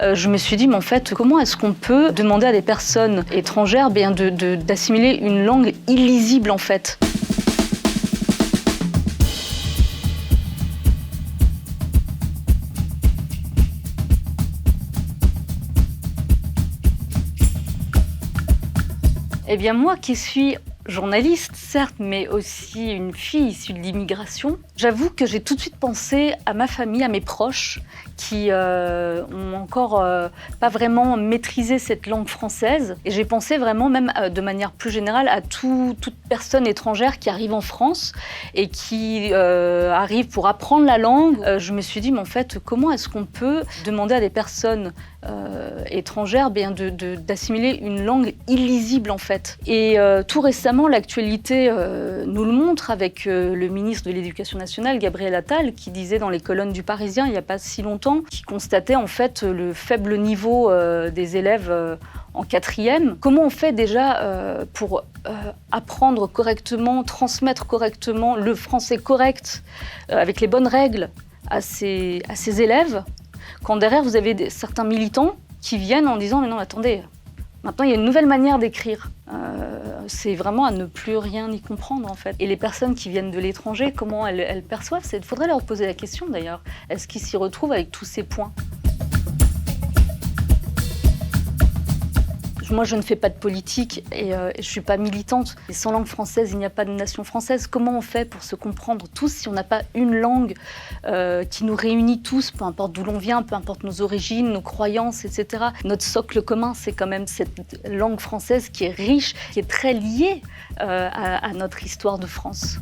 Je me suis dit, mais en fait, comment est-ce qu'on peut demander à des personnes étrangères d'assimiler une langue illisible, en fait ? Eh bien, moi qui suis journaliste, certes, mais aussi une fille issue de l'immigration, j'avoue que j'ai tout de suite pensé à ma famille, à mes proches, qui ont encore pas vraiment maîtrisé cette langue française. Et j'ai pensé vraiment, même de manière plus générale, à toute personne étrangère qui arrive en France et qui arrive pour apprendre la langue. Je me suis dit, mais en fait, comment est-ce qu'on peut demander à des personnes étrangères d'assimiler une langue illisible, en fait. Et tout récemment, l'actualité nous le montre avec le ministre de l'Éducation nationale, Gabriel Attal, qui disait dans les colonnes du Parisien, il n'y a pas si longtemps, qui constatait en fait le faible niveau des élèves en 4e. Comment on fait déjà pour apprendre correctement, transmettre correctement le français correct, avec les bonnes règles à ces élèves, quand derrière vous avez certains militants qui viennent en disant « mais non, attendez, maintenant il y a une nouvelle manière d'écrire ». C'est vraiment à ne plus rien y comprendre, en fait. Et les personnes qui viennent de l'étranger, comment elles perçoivent ? Il faudrait leur poser la question, d'ailleurs. Est-ce qu'ils s'y retrouvent avec tous ces points ? Moi, je ne fais pas de politique et je ne suis pas militante. Et sans langue française, il n'y a pas de nation française. Comment on fait pour se comprendre tous si on n'a pas une langue qui nous réunit tous, peu importe d'où l'on vient, peu importe nos origines, nos croyances, etc. Notre socle commun, c'est quand même cette langue française qui est riche, qui est très liée à notre histoire de France.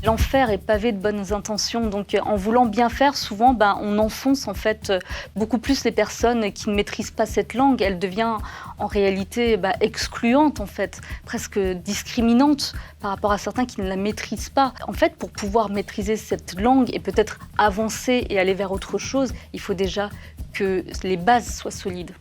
L'enfer est pavé de bonnes intentions, donc en voulant bien faire, souvent on enfonce en fait beaucoup plus les personnes qui ne maîtrisent pas cette langue. Elle devient en réalité excluante, en fait, presque discriminante par rapport à certains qui ne la maîtrisent pas. En fait, pour pouvoir maîtriser cette langue et peut-être avancer et aller vers autre chose, il faut déjà que les bases soient solides.